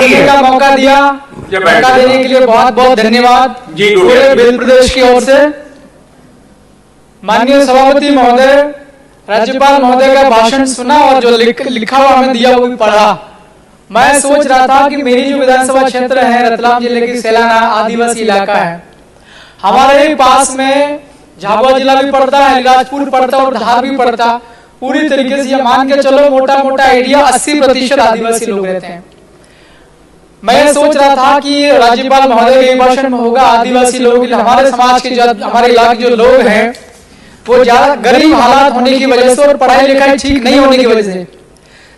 बोलने का मौका दिया, मौका देने के लिए बहुत बहुत धन्यवाद पूरे भिल प्रदेश की ओर से। माननीय सभापति महोदय, राज्यपाल महोदय का भाषण सुना और जो लिखा हुआ हमें दिया वो भी पढ़ा। मैं सोच रहा था कि मेरी जो विधानसभा क्षेत्र है रतलाम जिले की सेलाना आदिवासी इलाका है, हमारे पास में झाबुआ जिला भी पड़ता है, अलीराजपुर पड़ता और धार भी पड़ता। पूरी तरीके से ये मान के चलो मोटा मोटा एरिया 80% आदिवासी लोग रहते हैं। मैं सोच रहा था कि राज्यपाल महोदय के भाषण में होगा आदिवासी लोग, हमारे समाज के हमारे इलाके जो लोग हैं वो ज्यादा गरीब हालात होने की वजह से और पढ़ाई लिखाई ठीक नहीं होने की वजह से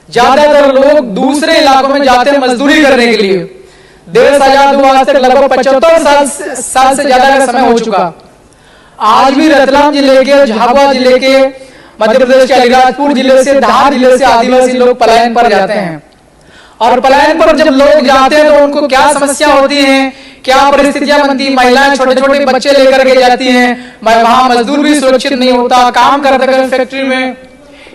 ज्यादातर लोग दूसरे इलाकों में जाते हैं मजदूरी करने के लिए। देश आजाद हुआ आज तक लगभग 75 साल से ज्यादा का समय हो चुका। आज भी रतलाम जिले के, झाबुआ जिले के, मध्य प्रदेश के अलीराजपुर जिले से, धार जिले से आदिवासी लोग पलायन पर जाते हैं। और पलायन पर जब लोग जाते हैं तो उनको क्या समस्या होती है, क्या परिस्थितियां बनती, महिलाएं छोटे छोटे बच्चे लेकर के जाती हैं, वहां मजदूर भी सुरक्षित नहीं होता, काम करते हैं फैक्ट्री में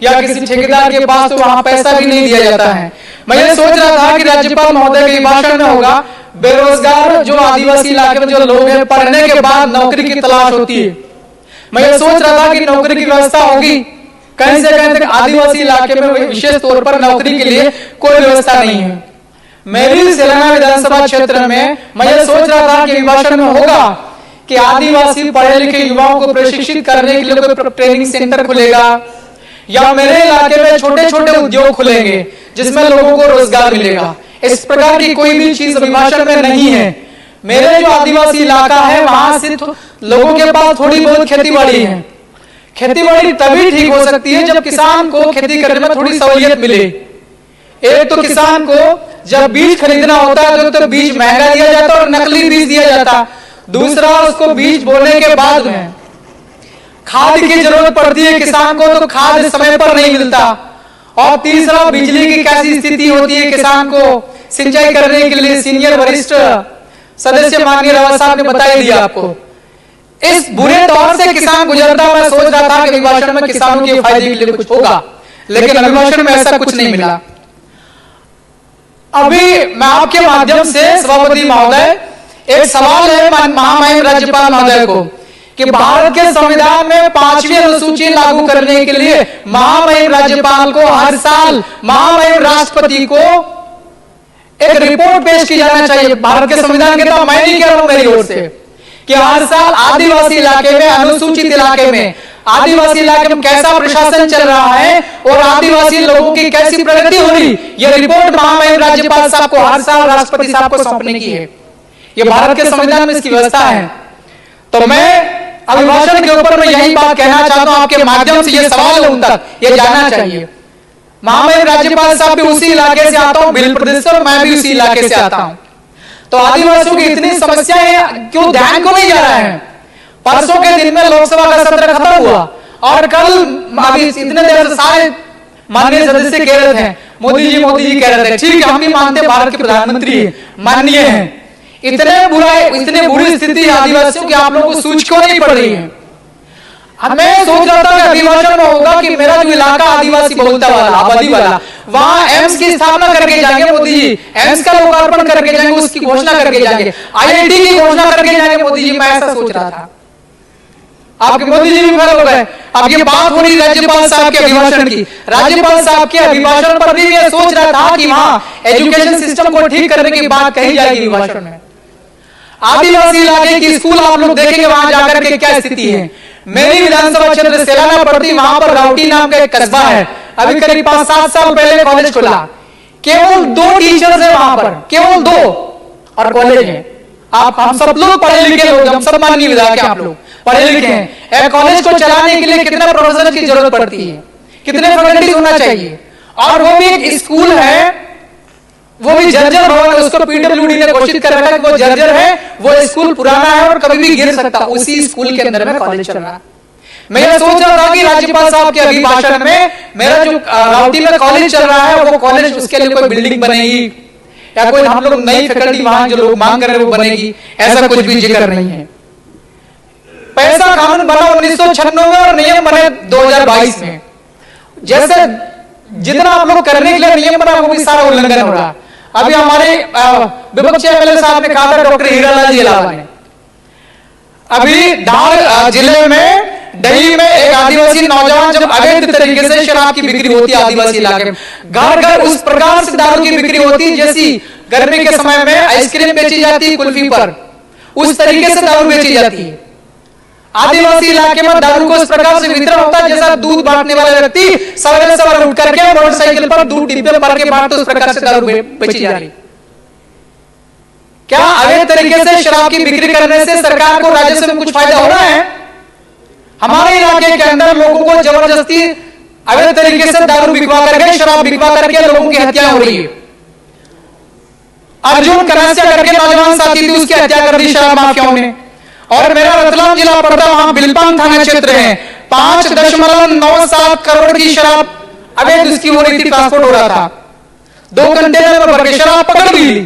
या किसी ठेकेदार के पास तो वहां पैसा भी नहीं दिया जाता है। मैं ये सोच रहा था कि राज्यपाल महोदय के भाषण में होगा बेरोजगार जो आदिवासी इलाके में जो लोग हैं, पढ़ने के बाद नौकरी की तलाश होती है। मैं ये सोच रहा था कि नौकरी की व्यवस्था होगी, कहीं से कहीं तक आदिवासी इलाके में विशेष तौर पर नौकरी के लिए कोई व्यवस्था नहीं है। मेरी सेलाना विधानसभा क्षेत्र में मैं ये सोच रहा था कि भाषण में होगा कि आदिवासी पढ़े लिखे युवाओं को प्रशिक्षित करने के लिए कोई ट्रेनिंग सेंटर खुलेगा या मेरे इलाके में छोटे छोटे उद्योग खुलेंगे जिसमें लोगों को रोजगार मिलेगा। इस प्रकार की कोई भी चीज अभिभाषण में नहीं है। मेरे जो आदिवासी इलाका है वहां से लोगों के पास थोड़ी बहुत खेती बाड़ी है। खेती बाड़ी तभी ठीक हो सकती है जब किसान को खेती करने में थोड़ी सहूलियत मिले। एक तो किसान को जब बीज खरीदना होता है तो बीज महंगा दिया जाता और नकली बीज दिया जाता। दूसरा, उसको बीज बोने के बाद में खाद की जरूरत पड़ती है किसान को, तो खाद समय पर नहीं मिलता। और तीसरा, बिजली की कैसी स्थिति होती है किसान को सिंचाई करने के लिए। सीनियर वरिष्ठ सदस्य माननीय रावत साहब ने बता दिया आपको। इस बुरे दौर से किसान गुजरता। मैं सोच रहा था कि अभिभाषण में किसानों के फायदे के लिए कुछ होगा, लेकिन अभिभाषण में ऐसा कुछ नहीं मिला। अभी मैं आपके माध्यम से सभापति महोदय एक सवाल है महामहिम राज्यपाल महोदय को कि भारत के संविधान में 5वीं अनुसूची लागू करने के लिए महामहिम राज्यपाल को हर साल महामहिम राष्ट्रपति को एक रिपोर्ट पेश की जाना चाहिए। भारत के संविधान के तो मैं नहीं कह रहा हूं मेरी ओर से कि हर साल आदिवासी इलाके में, अनुसूचित इलाके में, आदिवासी इलाके में कैसा प्रशासन चल रहा है और आदिवासी लोगों की कैसी प्रगति हो रही, यह रिपोर्ट महामहिम राज्यपाल साहब को हर साल राष्ट्रपति साहब को सौंपने की है। यह भारत के संविधान में इसकी व्यवस्था है। तो मैं अभिभाषण के ऊपर मैं यही बात कहना चाहता हूं, आपके माध्यम से यह सवाल उन तक ये जानना चाहिए। महामहिम राज्यपाल साहब भी उसी इलाके से आता हूं, भिल प्रदेश से, मैं भी उसी इलाके से आता हूं। तो आदिवासियों की इतनी समस्याएं क्यों ध्यान को नहीं जा रहा है? परसों के दिन में लोकसभा का सत्र खत्म हुआ और कल अभी इतने देर से सारे माननीय सदस्य कह रहे थे मोदी जी कह रहे थे। ठीक है, हम भी मानते भारत के प्रधानमंत्री माननीय हैं। इतने बुरी स्थिति आदिवासियों की आप लोगों को सूझ क्यों नहीं पड़ रही है? मैं सोच रहा था कि अभिभाषण में होगा कि मेरा जो इलाका आदिवासी बहुलता वाला, आबादी वाला, वहां एम्स की स्थापना करके जाएंगे मोदी जी, एम्स का लोकार्पण करके जाएंगे, उसकी घोषणा करके जाएंगे, IIT की घोषणा करके जाएंगे मोदी जी। मैं ऐसा सोच रहा था। आपके मोदी जी भी फेल हो गए। अब ये बात हो रही राज्यपाल साहब के अभिभाषण की। राज्यपाल साहब के अभिभाषण पर भी मैं सोच रहा था कि वहां एजुकेशन सिस्टम को ठीक करने की बात कही जाएगी अभिभाषण में। आदिवासी इलाके की स्कूल आप लोग देखेंगे वहां जाकर के क्या स्थिति है। मेरी विधानसभा क्षेत्र सेलाना पड़ती, वहां पर राउटी नाम का एक कस्बा है। अभी करीब 5-7 साल पहले कॉलेज खुला। केवल 2 टीचर्स है वहां पर, केवल 2, और कॉलेज है। हम सब लोग पढ़े लिखे लोग, हम सब माननीय विधायक हैं, आप लोग पढ़े लिखे हैं। कॉलेज को चलाने के लिए कितने प्रोफेसर की जरूरत पड़ती है, कितने फैकल्टी होना चाहिए, और वो भी एक स्कूल है, वो भी जर्जर भवन, उसको PWD ने घोषित कर रखा है कि वो जर्जर है, वो स्कूल पुराना है और कभी भी गिर सकता। उसी स्कूल के अंदर में कॉलेज चल रहा है। मैं ये सोच रहा था कि राज्यपाल साहब के अभिभाषण में मेरा जो राउटी में कॉलेज चल रहा है वो कॉलेज, उसके लिए कोई बिल्डिंग बनेगी या कोई हम लोग नई फैकल्टी वहां जो लोग मांग कर रहे हैं वो बनेगी, ऐसा कुछ भी जिक्र नहीं है। पैसा कानून बना 1996 में और नियम बने 2022 में। जैसे जितना आप लोग करने के लिए नियम बना वो भी सारा उल्लंघन हो रहा। अभी हमारे विपक्षी एमएलए साहब ने कहा था, डॉक्टर हीरालाल जी अलावा ने, अभी धार जिले में दिल्ली में एक आदिवासी नौजवान जब अवैध तरीके से शराब की बिक्री होती है आदिवासी इलाके में, घर घर उस प्रकार से दारू की बिक्री होती है जैसी गर्मी के समय में आइसक्रीम बेची जाती है कुल्फी पर, उस तरीके से दारू बेची जाती है। आदिवासी इलाके में दारू को इस प्रकार से वितरण होता है जैसा दूध बांटने वाला व्यक्ति सवेरे सवेरे उठ करके मोटरसाइकिल पर दूध डिब्बे भर के बांटते, उस प्रकार से दारू बेची जा रही। क्या अवैध तरीके से शराब की बिक्री करने से सरकार को राजस्व में कुछ फायदा हो रहा है? हमारे इलाके के अंदर लोगों को जबरदस्ती अवैध तरीके से दारू बिकवा करके, शराब बिकवा करके लोगों की हत्या हो रही है। अर्जुन कनासिया करके नौजवान साथी थी, उसकी हत्या कर दी शराब माफियाओं ने। और मेरा रतलाम जिला पड़ता, वहां बिलपान थाना क्षेत्र है, 5.97 करोड़ की शराब अवैध उसकी हो रही थी, ट्रांसपोर्ट हो रहा था, 2 कंटेनर में भर के शराब पकड़ ली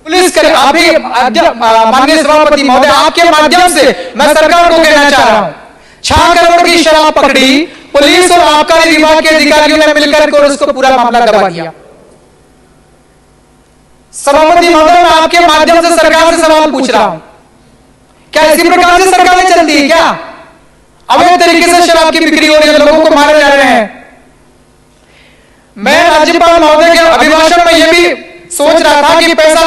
पुलिस करे। अभी माननीय सभापति महोदय, आपके माध्यम से मैं सरकार को कहना चाह रहा हूं, 6 करोड़ की शराब पकड़ी पुलिस और आबकारी विभाग के अधिकारियों ने मिलकर के उसको पूरा मामला दबा दिया। सभापति महोदय, मैं आपके माध्यम से सरकार से सवाल पूछ रहा हूं, क्या इसी प्रकार से सरकारें चलती है क्या? अवैध तरीके से शराब की बिक्री हो रही है, लोगों को मारे जा रहे हैं। मैं राज्यपाल महोदय के अभिभाषण में यह भी सोच रहा था कि पैसा